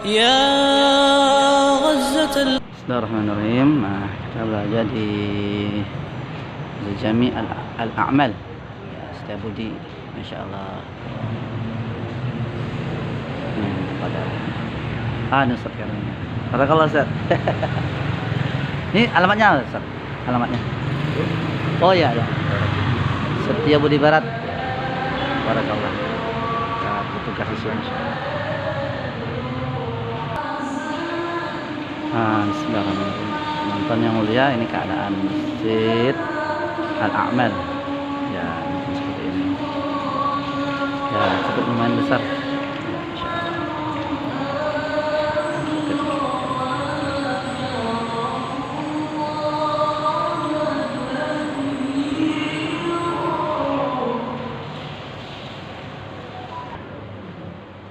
يا غزة Bismillahirrahmanirrahim. Nah, kita belajar di Jami al-A'mal. Ya, setiap budi, Masya Allah. Pada Ustaz sekarang. Barakallah Ustaz. Ini alamatnya Ustaz. Alamatnya. Oh ya, ya. Setiabudi Barat. Barakallah. Nah, itu kasih Insya Bismillahirrahmanirrahim. Nonton yang mulia, ini keadaan Masjid Al-A'mal. Ya, seperti ini. Ya, cukup lumayan besar. Ya,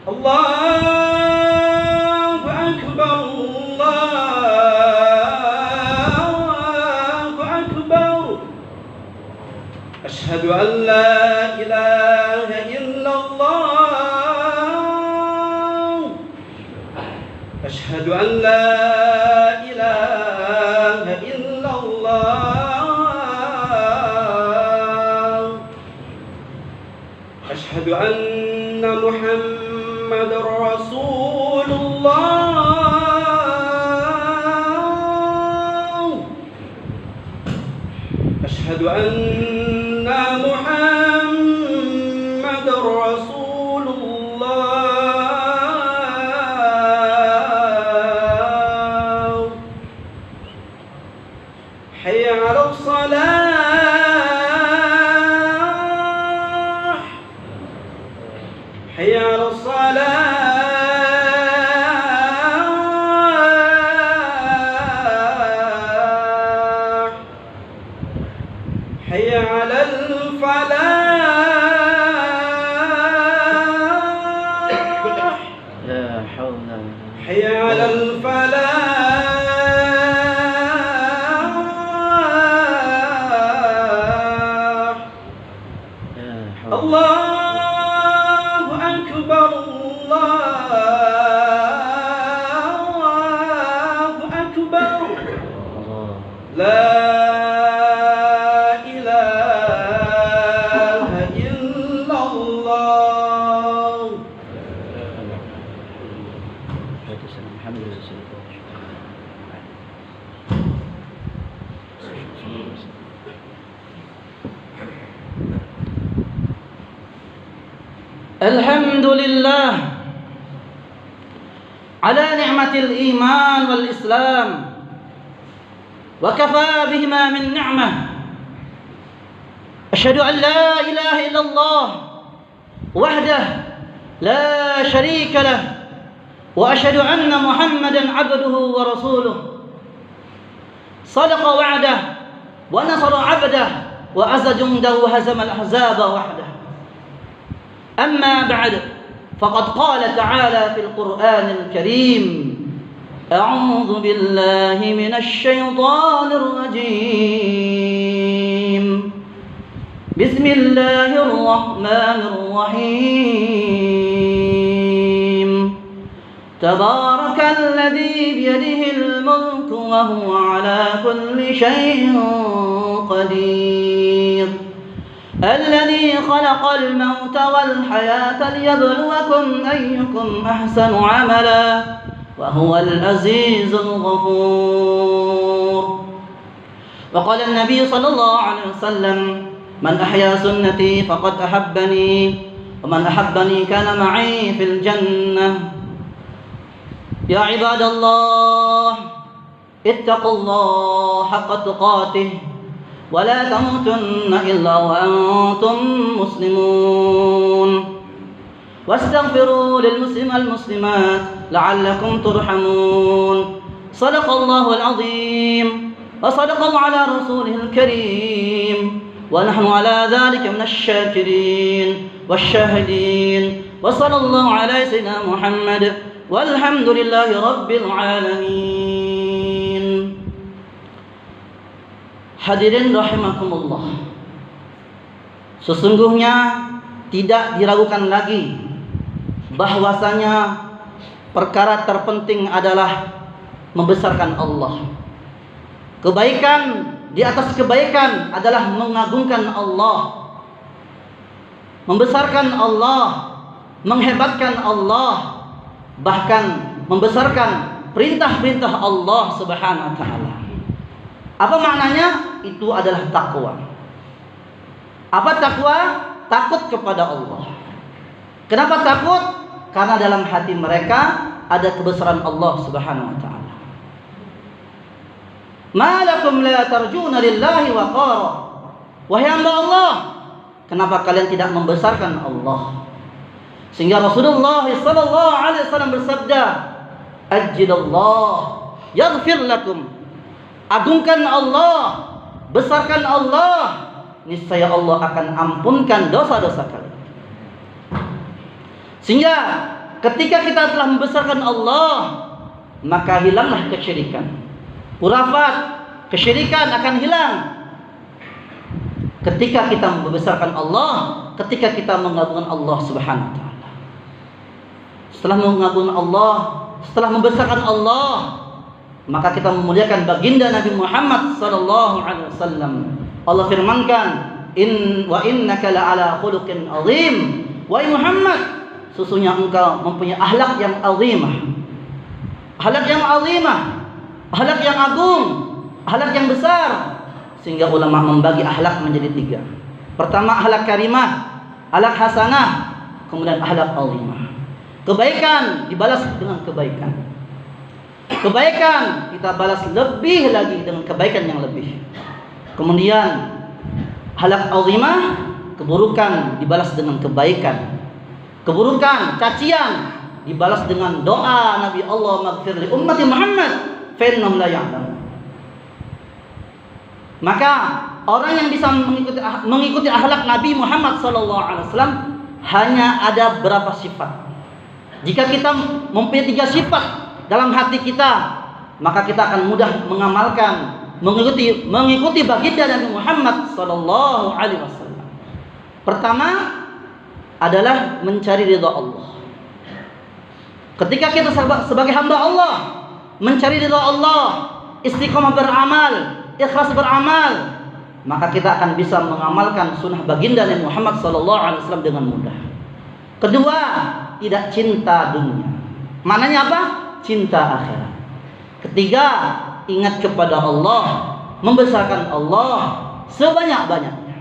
Allahu Akbar, Allahu Akbar. Asyhadu an la ilaha illallah. Asyhadu an la ilaha illallah. Asyhadu anna Muhammad Rasulullah. Asyhadu anna Muhammad Rasulullah. Hayya 'alas salah. Hayya 'alas salah. حي على الفلاح. يا حول. حي على الفلاح. يا حول. الله أكبر، الله أكبر. لا الحمد لله على نعمة الإيمان والإسلام وكفى بهما من نعمة. أشهد أن لا إله إلا الله وحده لا شريك له، وأشهد أن محمدا عبده ورسوله. صدق وعده ونصر عبده وعز جنده وهزم الأحزاب وحده. أما بعد، فقد قال تعالى في القرآن الكريم: أعوذ بالله من الشيطان الرجيم، بسم الله الرحمن الرحيم. تبارك الذي بيده الملك وهو على كل شيء قدير، الذي خلق الموت والحياة ليبلوكم أيكم أحسن عملا وهو العزيز الغفور. وقال النبي صلى الله عليه وسلم: من أحيا سنتي فقد أحبني، ومن أحبني كان معي في الجنة. يا عباد الله، اتقوا الله حق تقاته ولا تموتن إلا وأنتم مسلمون، واستغفروا للمسلم والمسلمات لعلكم ترحمون. صدق الله العظيم وصدق على رسوله الكريم، ونحن على ذلك من الشاكرين والشاهدين. وصلى الله على سيدنا محمد والحمد لله رب العالمين. Hadirin rahimakumullah, sesungguhnya tidak diragukan lagi bahwasanya perkara terpenting adalah membesarkan Allah. Kebaikan di atas kebaikan adalah mengagungkan Allah, membesarkan Allah, menghebatkan Allah, bahkan membesarkan perintah-perintah Allah Subhanahu wa taala. Apa maknanya? Itu adalah takwa. Apa takwa? Takut kepada Allah. Kenapa takut? Karena dalam hati mereka ada kebesaran Allah Subhanahu wa taala. Ma lakum la tarjuna lillahi waqara. Wahai hamba Allah, kenapa kalian tidak membesarkan Allah? Sehingga Rasulullah sallallahu alaihi wasallam bersabda, "Ajjilallah yaghfir lakum." Agungkan Allah, besarkan Allah, niscaya Allah akan ampunkan dosa-dosa kalian. Sehingga ketika kita telah membesarkan Allah, maka hilanglah kesyirikan. Khurafat, kesyirikan akan hilang. Ketika kita membesarkan Allah, ketika kita mengagungkan Allah Subhanahu wa taala. Setelah mengagungkan Allah, setelah membesarkan Allah, maka kita memuliakan baginda Nabi Muhammad sallallahu alaihi wasallam. Allah firmankan, wa innaka la'ala khuluqin azim. Wahai Muhammad, sesungguhnya engkau mempunyai akhlak yang azimah. Akhlak yang azimah, akhlak yang agung, akhlak yang besar. Sehingga ulama membagi akhlak menjadi 3. Pertama akhlak karimah, akhlak hasanah, kemudian akhlak azimah. Kebaikan dibalas dengan kebaikan. Kebaikan kita balas lebih lagi dengan kebaikan yang lebih. Kemudian akhlak azimah, keburukan dibalas dengan kebaikan. Keburukan, cacian dibalas dengan doa Nabi, Allah maghfir li ummati Muhammad fa innahum la ya'lamun. Maka orang yang bisa mengikuti akhlak Nabi Muhammad sallallahu alaihi wasallam hanya ada berapa sifat. Jika kita mempunyai 3 sifat dalam hati kita, maka kita akan mudah mengamalkan, mengikuti baginda Nabi Muhammad sallallahu alaihi wasallam. Pertama adalah mencari ridha Allah. Ketika kita sebagai hamba Allah mencari ridha Allah, istiqomah beramal, ikhlas beramal, maka kita akan bisa mengamalkan sunnah baginda Nabi Muhammad sallallahu alaihi wasallam dengan mudah. Kedua, tidak cinta dunia. Maknanya apa? Cinta akhirat. Ketiga, ingat kepada Allah, membesarkan Allah sebanyak-banyaknya.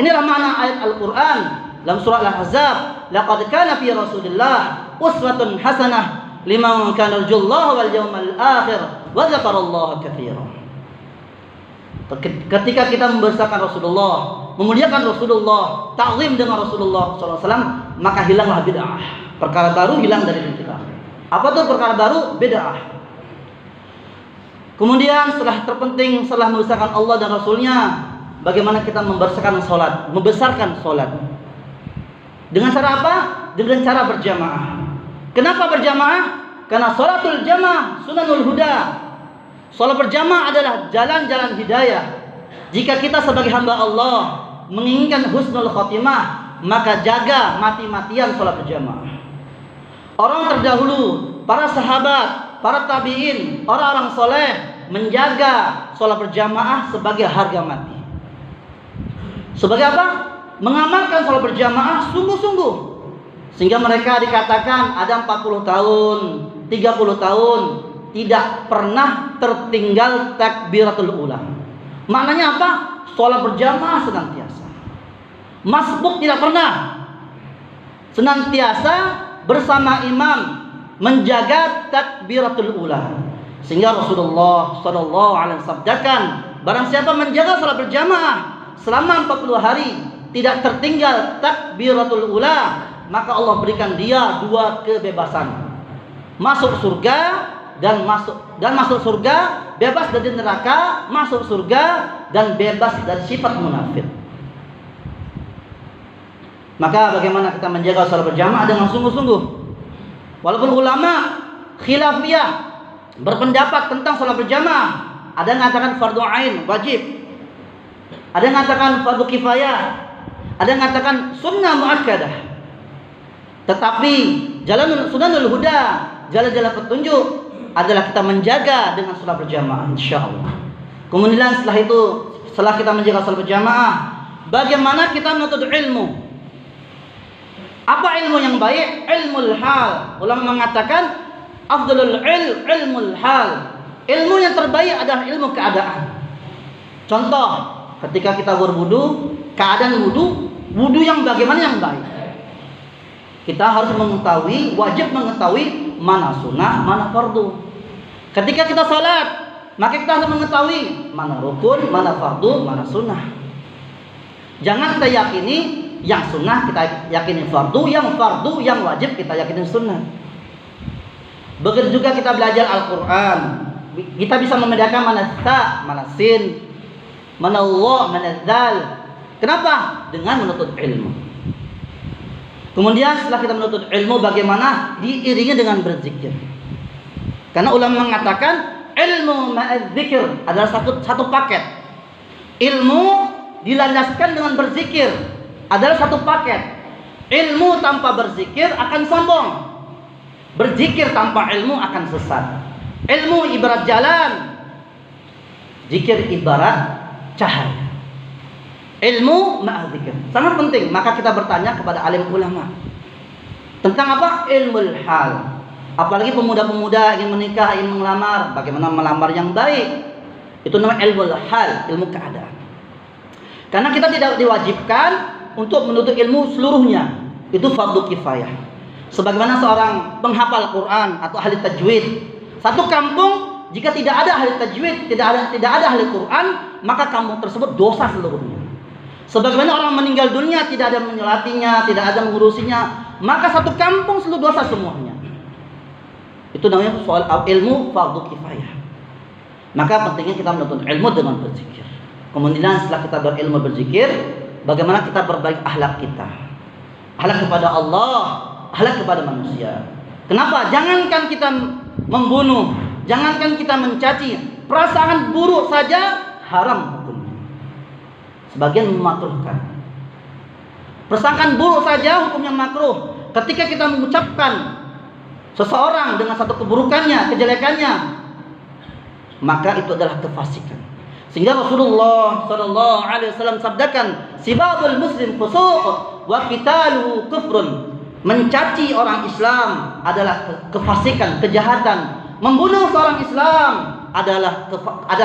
Inilah makna ayat Al-Quran dalam surah Al-Ahzab. Laqad kana fi Rasulillah uswatun hasanah liman kana yarjullaha wal yawmal akhir wa dzakarallaha katsiran. Ketika kita membesarkan Rasulullah, memuliakan Rasulullah, ta'zim dengan Rasulullah SAW, maka hilanglah bid'ah. Perkara baru hilang dari diri kita. Apa tuh perkara baru? Bid'ah. Kemudian setelah terpenting, setelah membesarkan Allah dan Rasulnya, bagaimana kita membesarkan sholat? Membesarkan sholat dengan cara apa? Dengan cara berjamaah. Kenapa berjamaah? Karena sholatul jamaah sunanul huda. Sholat berjamaah adalah jalan-jalan hidayah. Jika kita sebagai hamba Allah menginginkan husnul khotimah, maka jaga mati-matian sholat berjamaah. Orang terdahulu, para sahabat, para tabi'in, orang-orang soleh menjaga sholat berjamaah sebagai harga mati. Sebagai apa? Mengamalkan sholat berjamaah sungguh-sungguh. Sehingga mereka dikatakan ada 40 tahun, 30 tahun tidak pernah tertinggal takbiratul ula. Maknanya apa? Sholat berjamaah senantiasa. Masbuk tidak pernah. Senantiasa bersama imam menjaga takbiratul ula. Sehingga Rasulullah sallallahu alaihi wasallam sabdakan, barang siapa menjaga salat berjamaah selama 40 hari tidak tertinggal takbiratul ula, maka Allah berikan dia 2 kebebasan. Masuk surga dan masuk surga, bebas dari neraka, masuk surga dan bebas dari sifat munafik. Maka bagaimana kita menjaga salat berjamaah dengan sungguh-sungguh? Walaupun ulama khilafiyah berpendapat tentang salat berjamaah, ada yang mengatakan fardu ain wajib, ada yang mengatakan fardu kifayah, ada yang mengatakan sunnah muakkadah. Tetapi jalan sunanul huda, jalan-jalan petunjuk adalah kita menjaga dengan salat berjamaah insyaallah. Kemudian setelah itu, setelah kita menjaga salat berjamaah, bagaimana kita menuntut ilmu? Apa ilmu yang baik? Ilmul hal. Ulama mengatakan afdalul ilmul hal. Ilmu yang terbaik adalah ilmu keadaan. Contoh, ketika kita berwudu, keadaan wudu yang bagaimana yang baik. Kita harus mengetahui, wajib mengetahui mana sunnah, mana fardu. Ketika kita salat, maka kita harus mengetahui mana rukun, mana fardu, mana sunnah. Jangan kita yakini yang sunnah, kita yakini fardu, yang wajib kita yakini sunnah. Begitu juga kita belajar Al-Quran, kita bisa membedakan mana ta, mana sin, mana Allah, mana dzal. Kenapa? Dengan menuntut ilmu. Kemudian setelah kita menuntut ilmu, bagaimana? Diiringi dengan berzikir. Karena ulama mengatakan ilmu ma'adzikir adalah satu paket. Ilmu dilandaskan dengan berzikir adalah satu paket. Ilmu tanpa berzikir akan sombong. Berzikir tanpa ilmu akan sesat. Ilmu ibarat jalan, zikir ibarat cahaya. Ilmu ma'adzikir sangat penting. Maka kita bertanya kepada alim ulama tentang apa? Ilmul hal. Apalagi pemuda-pemuda ingin menikah, ingin melamar, bagaimana melamar yang baik. Itu namanya ilmul hal, ilmu keadaan. Karena kita tidak diwajibkan untuk menuntut ilmu seluruhnya. Itu fardu kifayah. Sebagaimana seorang penghafal Quran atau ahli tajwid, satu kampung jika tidak ada ahli tajwid, tidak ada ahli Quran, maka kampung tersebut dosa seluruhnya. Sebagaimana orang meninggal dunia tidak ada menyolatinya, tidak ada mengurusinya, maka satu kampung seluruh dosa semuanya. Itu namanya soal ilmu fardu kifayah. Maka pentingnya kita menuntut ilmu dengan berzikir. Kemudian setelah kita berilmu berzikir, bagaimana kita perbaiki akhlak kita, akhlak kepada Allah, akhlak kepada manusia. Kenapa? Jangankan kita membunuh, jangankan kita mencaci, perasaan buruk saja haram hukumnya. Sebagian memakruhkan. Perasaan buruk saja hukumnya makruh. Ketika kita mengucapkan seseorang dengan satu keburukannya, kejelekannya, maka itu adalah kefasikan. Sehingga Rasulullah SAW sabdakan, sibabul muslim fusuq wa qitaluhu kufrun. Mencaci orang Islam adalah kefasikan, kejahatan. Membunuh seorang Islam adalah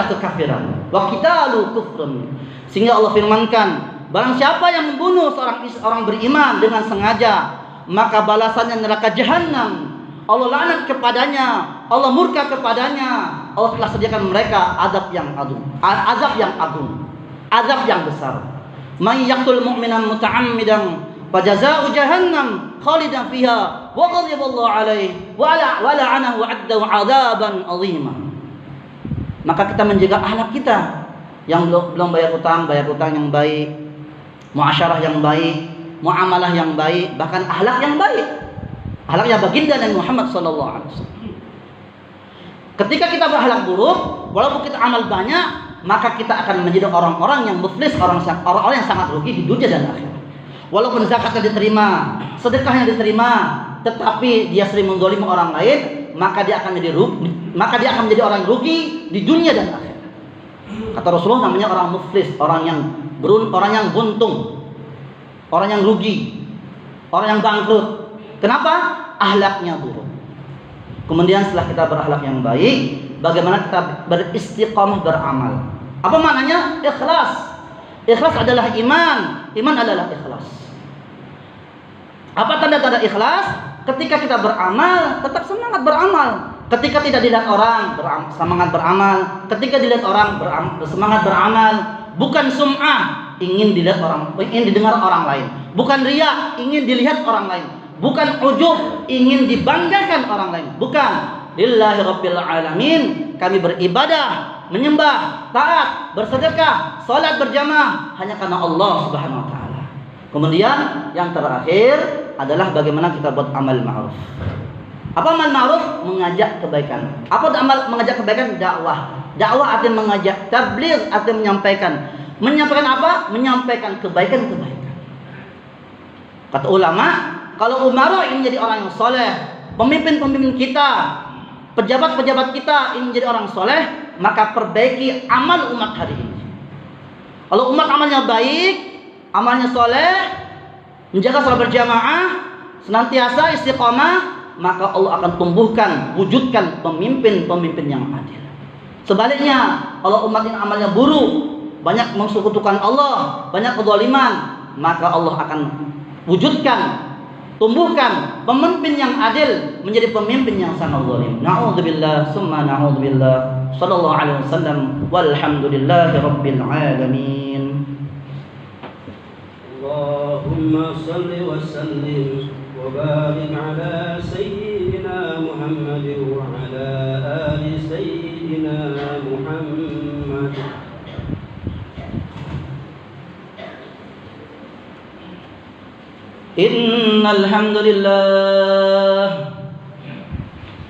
kekafiran. Wa qitaluhu kufrun. Sehingga Allah firmankan, barang siapa yang membunuh seorang beriman dengan sengaja, maka balasannya neraka jahanam. Allah laknat kepadanya, Allah murka kepadanya. Allah telah sediakan mereka azab yang agung, azab yang besar. May yaqtul mu'minan muta'ammidan fajazaa'u jahannam khalidan fiha wa ghadiba Allah 'alaihi wa la'anahu wa 'addahu 'adzaban 'azima. Maka kita menjaga akhlak kita, yang belum bayar utang yang baik, muasyarah yang baik, muamalah yang baik, bahkan akhlak yang baik. Akhlaknya baginda Nabi Muhammad SAW. Ketika kita berakhlak buruk, walaupun kita amal banyak, maka kita akan menjadi orang-orang yang muflis, orang-orang yang sangat rugi di dunia dan akhirat. Walaupun zakatnya diterima, sedekahnya diterima, tetapi dia sering mendzalimi orang lain, maka dia akan menjadi orang rugi di dunia dan akhirat. Kata Rasulullah, namanya orang muflis, orang yang buntung, orang yang rugi, orang yang bangkrut. Kenapa? Akhlaknya buruk. Kemudian setelah kita berakhlak yang baik, bagaimana kita beristiqamah beramal? Apa maknanya? Ikhlas. Ikhlas adalah iman. Iman adalah ikhlas. Apa tanda-tanda ikhlas? Ketika kita beramal, tetap semangat beramal. Ketika tidak dilihat orang, semangat beramal. Ketika dilihat orang, semangat beramal. Bukan sum'ah, ingin dilihat orang, ingin didengar orang lain. Bukan riya, ingin dilihat orang lain. Bukan ujub, ingin dibanggakan orang lain. Bukan. Lillahi rabbil alamin. Kami beribadah, menyembah, taat, bersedekah, salat berjamaah hanya karena Allah Subhanahu wa taala. Kemudian yang terakhir adalah bagaimana kita buat amal ma'ruf. Apa amal ma'ruf? Mengajak kebaikan. Apa amal mengajak kebaikan? Dakwah. Dakwah artinya mengajak, tabligh artinya menyampaikan. Menyampaikan apa? Menyampaikan kebaikan-kebaikan. Kata ulama, kalau umara ingin jadi orang yang soleh, pemimpin-pemimpin kita, pejabat-pejabat kita ingin jadi orang soleh, maka perbaiki amal umat hari ini. Kalau umat amalnya baik, amalnya soleh, menjaga salat berjamaah, senantiasa istiqomah, maka Allah akan tumbuhkan, wujudkan pemimpin-pemimpin yang adil. Sebaliknya, kalau umat ini amalnya buruk, banyak mensekutukan Allah, banyak kezaliman, maka Allah akan wujudkan, tumbuhkan pemimpin yang adil menjadi pemimpin yang sangat zalim. Na'udzubillah, summa na'udzubillah. Sallallahu alaihi wasallam, walhamdulillahi rabbil alamin. Allahumma salli wa sallim wa barik ala sayyidina Muhammad wa ala ali sayyidina Muhammad. Innal hamdalillah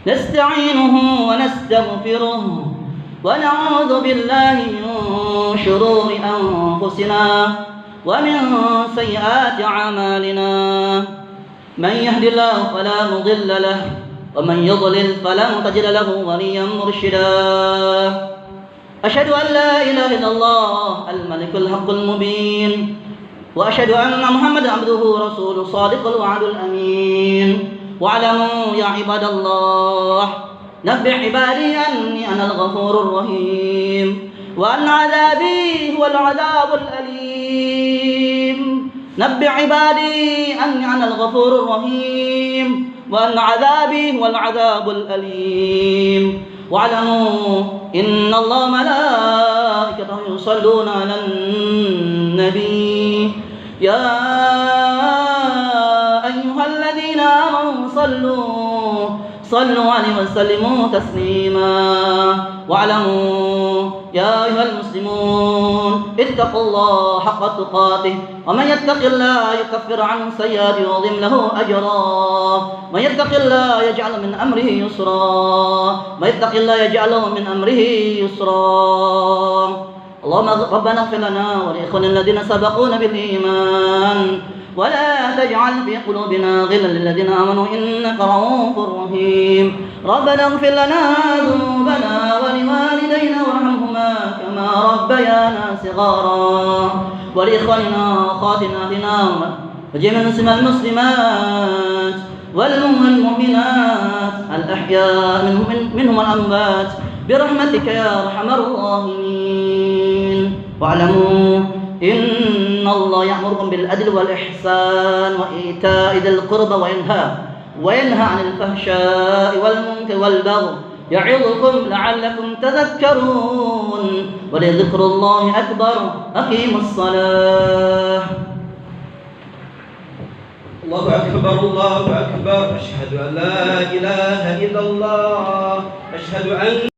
nasta'inuhu wa nastaghfiruh wa na'udzu billahi min shururi anfusina wa min sayyiati a'malina. Man yahdihillahu fala mudilla lahu wa man yudlil fala tajida lahu waliyyan murshida. Asyhadu an la ilaha illallah al-malikul haqqul mubin wa asyhadu anna Muhammadan abduhu rasuluhu shadiqul wa'dul amin. Wa'lamu ya ibadallah nabbi' ibadi anni anal ghafurur rahim wa anna 'adzabi huwal 'adzabul alim. Nabbi' ibadi anni anal ghafurur rahim wa anna 'adzabi huwal 'adzabul alim. Wa'lamu innallaha malaikatahu yusalluna 'alan nabi ya ayyuhalladzina amanu sallu alaihi wa sallimu taslima. Wa'lamu ya ayyuhal muslimun ittaqullaha haqqa tuqatih wa man yattaqillaha yukaffir 'anhu sayyi'atihi wa yudhim lahu ajra. Man yattaqillaha yaj'al min amrihi yusra. Man yattaqillaha yaj'al min amrihi yusra. Allahumma rabbana ighfir lana wa li ikhwanina alladhina sabaquna bil iman ولا تجعل في قلوبنا غلا للذين آمنوا إنك رؤوف رحيم. ربنا اغفر لنا ذنوبنا ولوالدينا وارحمهما كما ربيانا صغارا ولإخواننا وأخواتنا وجميع المسلمات والمؤمنات الأحياء منهم الأموات برحمتك يا أرحم الراحمين. واعلموا إن الله يأمركم بالعدل والإحسان وإيتاء ذي القربى وينهى عن الفحشاء والمنكر والبغي يعظكم لعلكم تذكرون ولذكر الله أكبر. أقيموا الصلاة. الله أكبر الله أكبر. أشهد أن لا إله إلا الله. أشهد أن